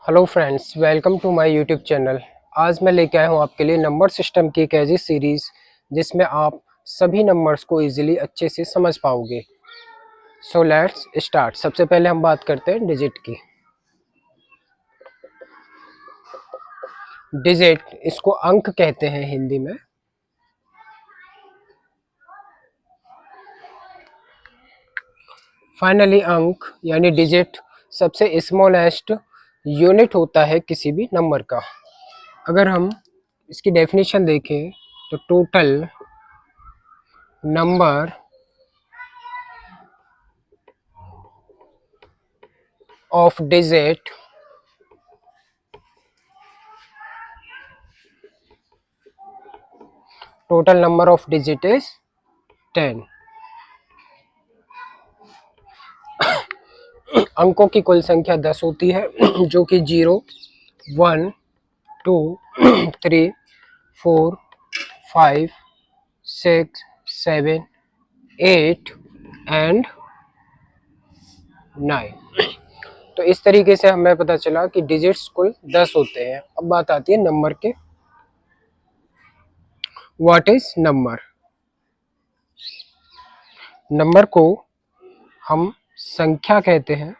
Hello friends, welcome to my YouTube channel. आज मैं लेके आया हूँ आपके लिए नंबर सिस्टम की एक ऐसी सीरीज़ जिसमें आप सभी नंबर्स को इजीली अच्छे से समझ पाओगे। So let's start. सबसे पहले हम बात करते हैं डिजिट की। डिजिट, इसको अंक कहते हैं हिंदी में। फाइनली अंक यानी डिजिट सबसे स्मॉलेस्ट यूनिट होता है किसी भी नंबर का। अगर हम इसकी डेफिनेशन देखें तो total number of digit total number of digit is 10। अंकों की कुल संख्या 10 होती है जो कि 0, 1, 2, 3, 4, 5, 6, 7, 8 एंड 9। तो इस तरीके से हमें पता चला कि डिजिट्स कुल 10 होते हैं। अब बात आती है नंबर के। What is number? नंबर को हम संख्या कहते हैं।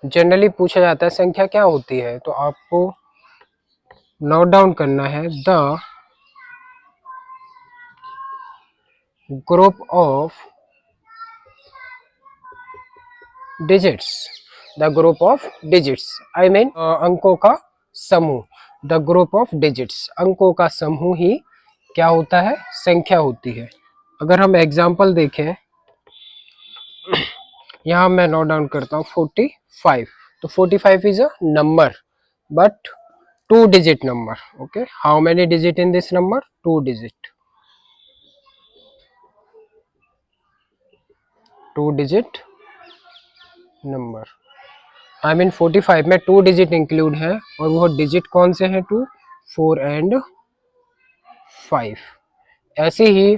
जनरली पूछा जाता है संख्या क्या होती है, तो आपको नोट डाउन करना है the group of digits. The group of digits I mean अंकों का समूह। द ग्रुप ऑफ डिजिट्स, अंकों का समूह ही क्या होता है? संख्या होती है। अगर हम एग्जांपल देखें, यहाँ मैं नोट डाउन करता हूँ 45। तो 45 is a number but 2 digit number. Okay, how many digit in this number? 2 digit. 2 digit number I mean 45 में 2 डिजिट इंक्लूड है, और वो डिजिट कौन से हैं? 2, 4 एंड 5। ऐसे ही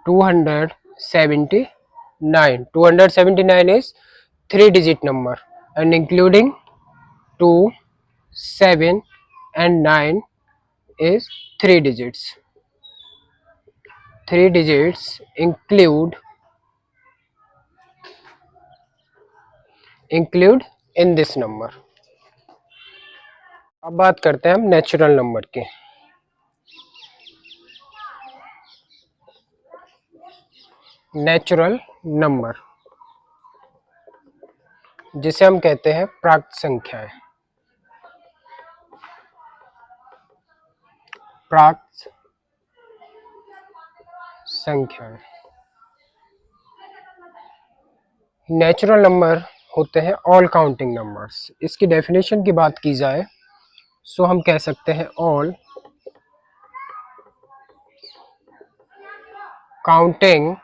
279 is 3 digit number and including 2, 7 and 9 is 3 digits. 3 digits include in this number. अब बात करते हैं हम नेचुरल नंबर की। नेचुरल नंबर जिसे हम कहते हैं प्राकृत संख्याएं। प्राकृत संख्याएं नेचुरल नंबर होते हैं ऑल काउंटिंग नंबर्स। इसकी डेफिनेशन की बात की जाए सो हम कह सकते हैं all counting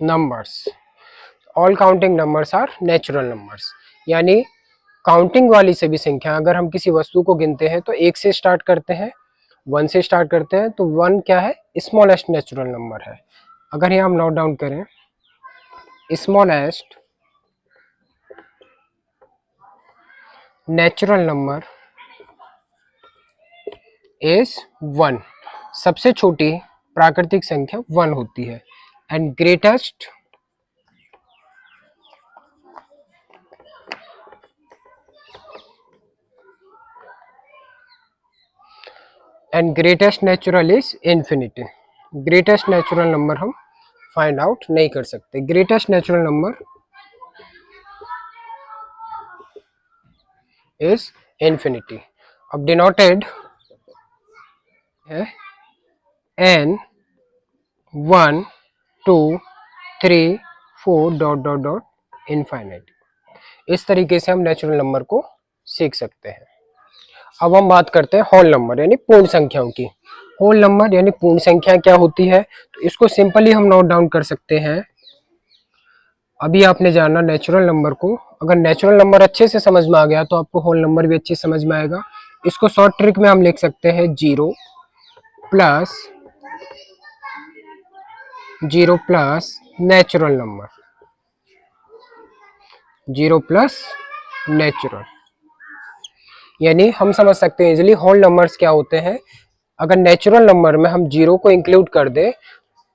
numbers. All counting numbers are natural numbers. यानी काउंटिंग वाली सभी संख्या, अगर हम किसी वस्तु को गिनते हैं तो 1 से स्टार्ट करते हैं, 1 से स्टार्ट करते हैं, तो 1 क्या है? स्मॉलेस्ट नेचुरल नंबर है। अगर यहाँ हम नोट डाउन करें, स्मॉलेस्ट नेचुरल नंबर इज 1। सबसे छोटी प्राकृतिक संख्या 1 होती है। And greatest natural is infinity. Greatest natural number हम फाइंड आउट नहीं कर सकते। Greatest natural number is infinity. अब डिनोटेड है n 1 2 3 4 dot dot dot infinite. इस तरीके से हम नेचुरल नंबर को सीख सकते हैं। अब हम बात करते हैं होल नंबर यानी पूर्ण संख्याओं की। होल नंबर यानी पूर्ण संख्या क्या होती है, तो इसको सिंपली हम नोट डाउन कर सकते हैं। अभी आपने जाना नेचुरल नंबर को। अगर नेचुरल नंबर अच्छे से समझ में आ गया तो आपको होल नंबर भी अच्छे समझ में आएगा। इसको शॉर्ट ट्रिक में हम लिख सकते हैं 0 plus 0 plus natural number, 0 plus natural, यानी हम समझ सकते हैं इजिली होल नंबर्स क्या होते हैं। अगर नेचुरल नंबर में हम 0 को इंक्लूड कर दें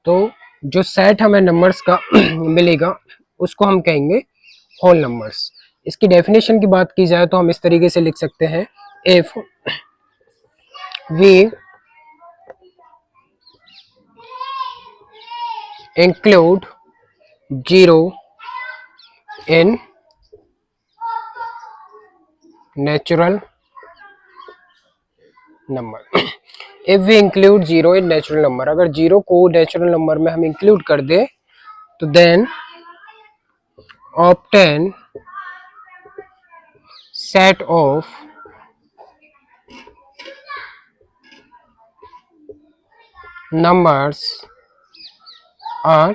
तो जो सेट हमें नंबर्स का मिलेगा उसको हम कहेंगे होल नंबर्स। इसकी डेफिनेशन की बात की जाए तो हम इस तरीके से लिख सकते हैं, if we include 0 in natural number, if we include 0 in natural number, अगर 0 को नेचुरल नंबर में हम इंक्लूड कर दे तो then obtain set of numbers are,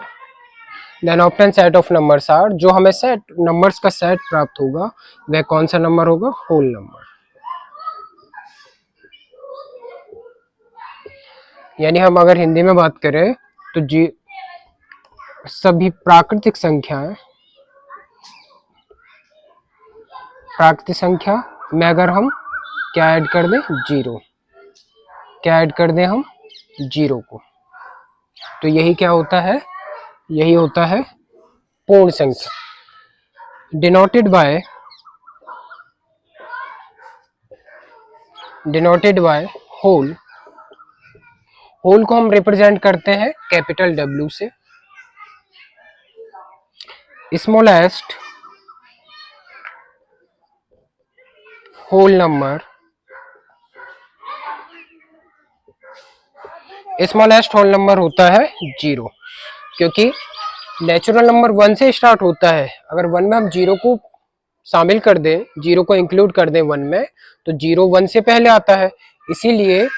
then obtain set of numbers are, जो हमें सेट नंबर्स का सेट प्राप्त होगा वह कौन सा नंबर होगा, होल नंबर। यानी हम अगर हिंदी में बात करें तो जी सभी प्राकृतिक संख्याएं, प्राकृतिक संख्या में अगर हम क्या ऐड कर दें, जीरो, क्या ऐड कर दें हम, जीरो को, तो यही क्या होता है, यही होता है पूर्ण संख्या। डिनोटेड बाय होल, होल को हम रिप्रेजेंट करते हैं कैपिटल डब्ल्यू से, smallest whole number, smallest whole number होता है जीरो, क्योंकि नेचुरल नंबर 1 से स्टार्ट होता है। अगर 1 में हम जीरो को शामिल कर दें, जीरो को इंक्लूड कर दें 1 में, तो जीरो 1 से पहले आता है, इसीलिए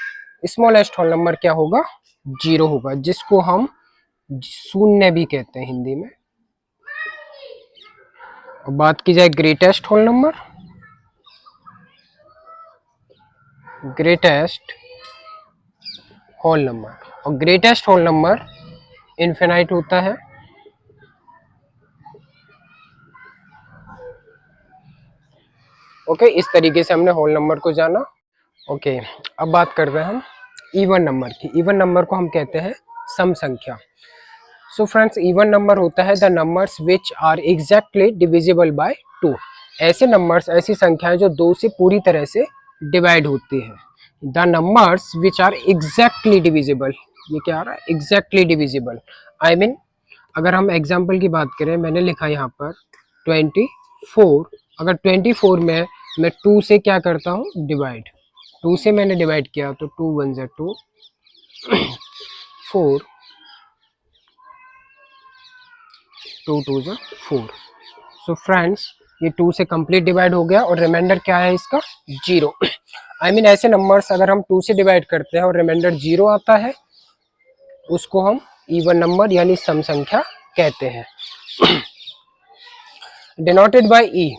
स्मॉलेस्ट होल नंबर क्या होगा, जीरो होगा, जिसको हम शून्य भी कहते हैं हिंदी में। और बात की जाए greatest whole number, greatest whole number, और ग्रेटेस्ट होल नंबर इनफिनाइट होता है। ओके, इस तरीके से हमने होल नंबर को जाना। ओके, अब बात करते हैं हम इवन नंबर की। इवन नंबर को हम कहते हैं सम संख्या। सो फ्रेंड्स, इवन नंबर होता है the numbers which are exactly divisible by 2, ऐसे नंबर्स, ऐसी संख्याएं जो 2 से पूरी तरह से डिवाइड होती है। The numbers which are exactly divisible, ये क्या आ रहा है, एग्जैक्टली डिविजिबल, आई मीन अगर हम एग्जाम्पल की बात करें, मैंने लिखा यहाँ पर 24, अगर 24 में मैं 2 से क्या करता हूँ, डिवाइड, 2 से मैंने डिवाइड किया तो 2 1 ज़ा 2, 4 2 2 ज़ा 4। सो फ्रेंड्स, ये 2 से कंप्लीट डिवाइड हो गया और रिमाइंडर क्या है इसका, जीरो। आई मीन ऐसे नंबर्स अगर हम 2 से डिवाइड करते हैं और रिमाइंडर जीरो आता है, उसको हम इवन नंबर यानी सम संख्या कहते हैं। डिनोटेड बाय ई,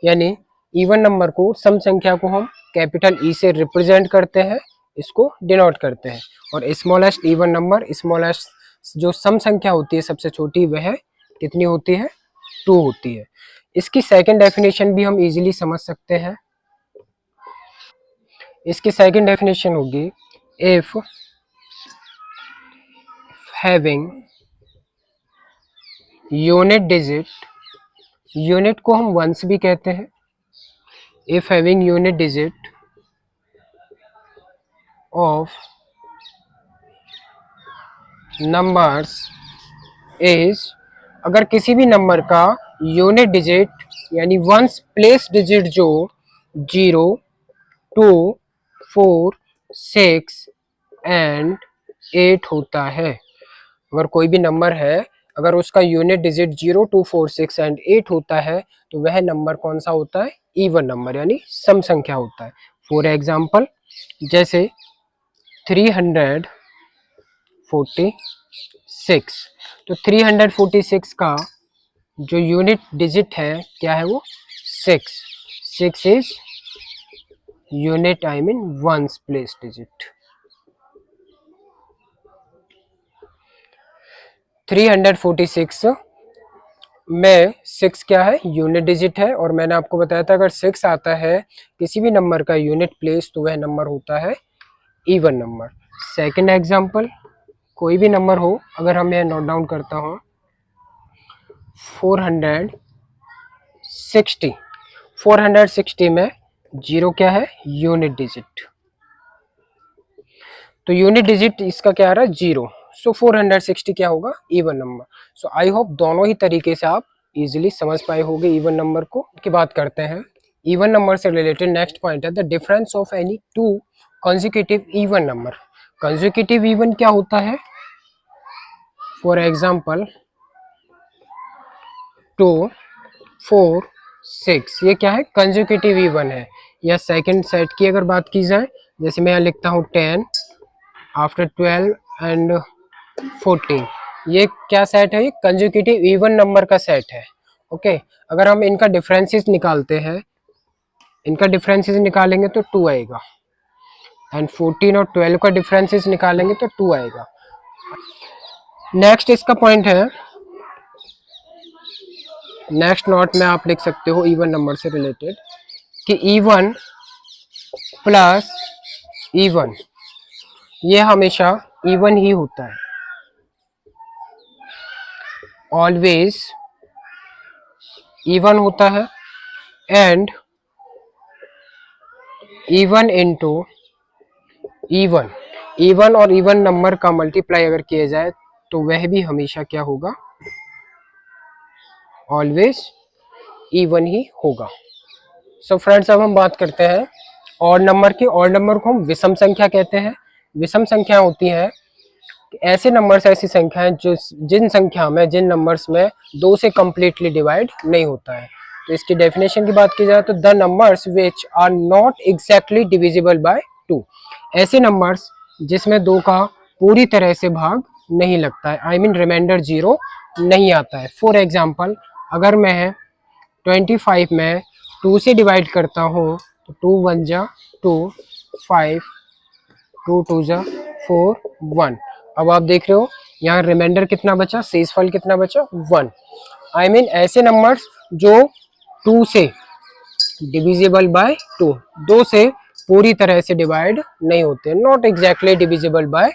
यानी इवन नंबर को, सम संख्या को हम कैपिटल ई से रिप्रेजेंट करते हैं, इसको डिनोट करते हैं। और स्मॉलेस्ट इवन नंबर, स्मॉलेस्ट जो सम संख्या होती है सबसे छोटी, वह कितनी होती है, 2 होती है। इसकी सेकंड डेफिनेशन भी हम इजीली समझ सकते हैं। इसकी सेकंड डेफिनेशन होगी, if having unit digit, unit को हम वंस भी कहते हैं, if having unit digit of numbers is, अगर किसी भी नंबर का यूनिट डिजिट यानी वंस प्लेस डिजिट जो 0 2 4 6 एंड 8 होता है, अगर कोई भी नंबर है, अगर उसका यूनिट डिजिट 0 2 4 6 एंड 8 होता है, तो वह नंबर कौन सा होता है, इवन नंबर यानी सम संख्या होता है। फॉर एग्जाम्पल, जैसे 346, तो 346 का जो यूनिट डिजिट है क्या है वो, 6, 6 is unit, I mean once place digit. 346 में 6 क्या है, यूनिट डिजिट है, और मैंने आपको बताया था अगर 6 आता है किसी भी नंबर का यूनिट प्लेस तो वह नंबर होता है इवन नंबर। सेकंड एग्जांपल, कोई भी नंबर हो, अगर हम यह नोट डाउन करता हूँ 460 में 0 क्या है, यूनिट डिजिट, तो यूनिट डिजिट इसका क्या आ रहा है 0, सो 460 क्या होगा, even number. So I hope दोनों ही तरीके से आप इजीली समझ पाए होंगे इवन नंबर को। की बात करते हैं इवन नंबर से रिलेटेड, नेक्स्ट पॉइंट है the difference of any two consecutive even number. Consecutive even क्या होता है, फॉर एग्जांपल 2 4 6, ये क्या है, कंसेक्यूटिव इवन है। या सेकंड सेट की अगर बात की जाए, जैसे मैं यहाँ लिखता हूँ 10 आफ्टर 12 एंड 14, ये क्या सेट है, कंसेक्यूटिव इवन नंबर का सेट है। ओके अगर हम इनका डिफरेंसेस निकालते हैं, इनका डिफरेंसेस निकालेंगे तो 2 आएगा, एंड 14 और 12 का डिफरेंसेस निकालेंगे तो 2 आएगा। नेक्स्ट इसका पॉइंट है, नेक्स्ट नोट में आप लिख सकते हो इवन नंबर से रिलेटेड कि इवन प्लस इवन ये हमेशा इवन ही होता है, ऑलवेज इवन होता है, and even into even, even और इवन नंबर का मल्टीप्लाई अगर किया जाए तो वह भी हमेशा क्या होगा, ऑलवेज इवन ही होगा। सो फ्रेंड्स अब हम बात करते हैं ऑड नंबर की। ऑड नंबर को हम विषम संख्या कहते हैं। विषम संख्या होती है ऐसे नंबर्स, ऐसी संख्याएं जो जिन नंबर्स में 2 से कंप्लीटली डिवाइड नहीं होता है। तो इसकी डेफिनेशन की बात की जाए तो the numbers which are not exactly divisible by 2, ऐसे नंबर्स जिसमें 2 का पूरी तरह से भाग नहीं लगता है, आई मीन रिमाइंडर 0 नहीं आता है। फॉर एग्जाम्पल अगर मैं 25 में 2 से डिवाइड करता हूँ तो 2 1 जा 2, 5 2 2 जा 4 1, अब आप देख रहे हो यहाँ रिमाइंडर कितना बचा, शेषफल कितना बचा 1। आई मीन ऐसे नंबर्स जो 2 से डिविजिबल बाय 2, 2 से पूरी तरह से डिवाइड नहीं होते, not exactly divisible by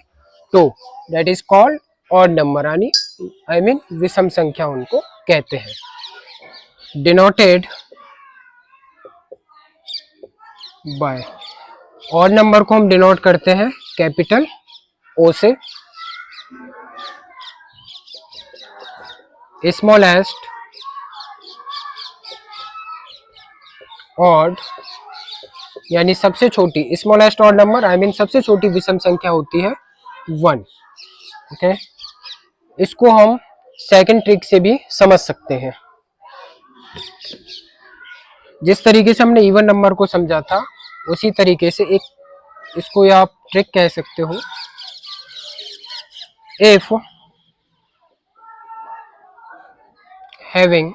2, that is called odd number, यानी आई मीन विषम संख्या उनको कहते हैं। डिनोटेड बाय, ऑड नंबर को हम डिनोट करते हैं कैपिटल ओ से, स्मॉलेस्ट ऑड यानी सबसे छोटी, smallest odd number I mean सबसे छोटी विषम संख्या होती है 1। ओके इसको हम सेकंड ट्रिक से भी समझ सकते हैं। जिस तरीके से हमने इवन नंबर को समझा था उसी तरीके से एक इसको आप ट्रिक कह सकते हो। If having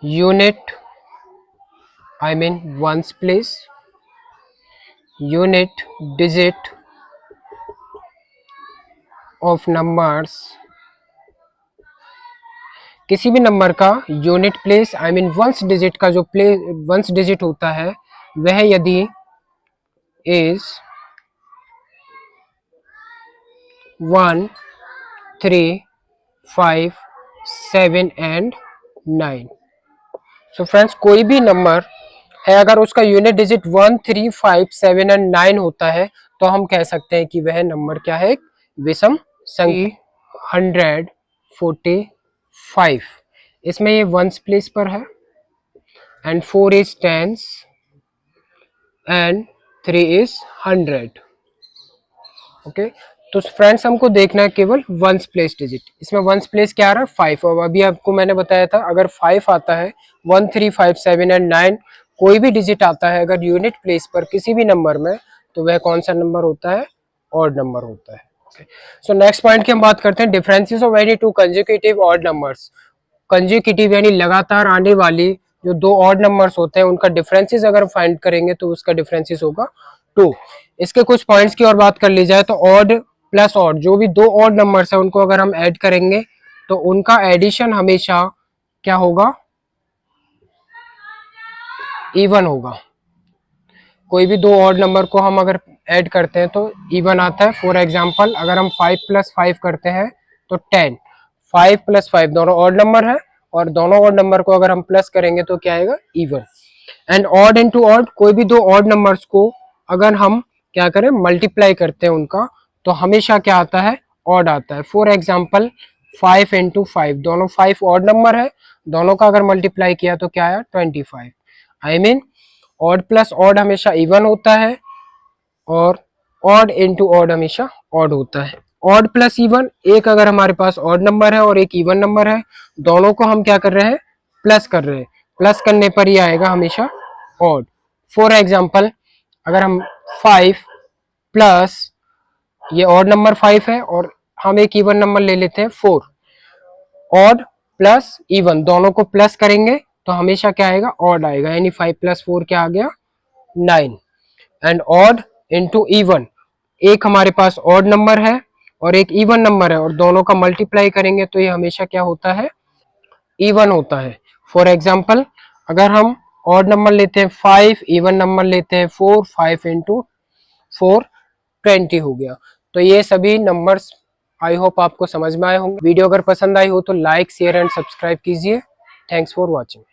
unit I mean ones place, unit digit of numbers, किसी भी नंबर का unit place I mean ones digit का जो वंस डिजिट होता है वह यदि इज 1 3 5 7 एंड 9। सो फ्रेंड्स कोई भी नंबर है अगर उसका यूनिट डिजिट 1 3 5 7 एंड 9 होता है तो हम कह सकते हैं कि वह नंबर क्या है, विषम संख्या। 145 इसमें ये वंस प्लेस पर है, and 4 is tens and 3 is 100। Okay तो फ्रेंड्स हमको देखना है केवल वंस प्लेस डिजिट। इसमें वंस प्लेस क्या आ रहा है 5, और अभी आपको मैंने बताया था अगर 5 आता है 1 3 5 7 एंड 9 कोई भी डिजिट आता है अगर यूनिट प्लेस पर किसी भी नंबर में तो वह कौन सा नंबर होता है, ऑड नंबर होता है। सो नेक्स्ट पॉइंट की हम बात करते हैं differences of any two consecutive odd numbers. Consecutive यानी लगातार आने वाली जो 2 ऑड नंबर्स होते हैं उनका डिफरेंसेस अगर फाइंड करेंगे तो उसका डिफरेंसेस होगा 2। इसके कुछ पॉइंट्स की और बात कर ली जाए तो ऑड प्लस ऑड, जो भी दो ऑड नंबर्स है उनको अगर हम ऐड करेंगे तो उनका एडिशन हमेशा क्या होगा, इवन होगा। कोई भी दो ऑड नंबर को हम अगर ऐड करते हैं तो इवन आता है। फॉर एग्जांपल अगर हम 5 + 5 करते हैं तो 10, 5 + 5 दोनों ऑड नंबर है और दोनों ऑड नंबर को अगर हम प्लस करेंगे तो क्या आएगा, even. And odd into odd, कोई भी दो ऑड नंबर्स को अगर हम क्या करें, मल्टीप्लाई करते हैं उनका, तो हमेशा क्या आता है, ऑड आता है। फॉर एग्जाम्पल 5 × 5, दोनों 5 ऑड नंबर है, दोनों का अगर मल्टीप्लाई किया तो क्या आया, 25। I mean odd plus odd हमेशा इवन होता है और ऑड इनटू ऑड हमेशा ऑड होता है। ऑड प्लस इवन, एक अगर हमारे पास ऑड नंबर है और एक इवन नंबर है, दोनों को हम क्या कर रहे हैं, प्लस कर रहे हैं, प्लस करने पर ही आएगा हमेशा ऑड। फॉर एग्जाम्पल अगर हम 5 प्लस, ये ऑड नंबर 5 है और हम एक इवन नंबर ले लेते हैं 4, ऑड प्लस इवन दोनों को प्लस करेंगे तो हमेशा क्या आएगा, ऑड आएगा, यानी 5 + 4 क्या आ गया, 9। एंड ऑड इनटू इवन, एक हमारे पास ऑड नंबर है और एक इवन नंबर है और दोनों का मल्टीप्लाई करेंगे तो ये हमेशा क्या होता है, इवन होता है। फॉर एग्जाम्पल अगर हम ऑड नंबर लेते हैं 5, इवन नंबर लेते हैं 4, 5 × 4 20 हो गया। तो ये सभी नंबर्स आई होप आपको समझ में आए होंगे। वीडियो अगर पसंद आई हो तो लाइक, शेयर एंड सब्सक्राइब कीजिए। Thanks for watching.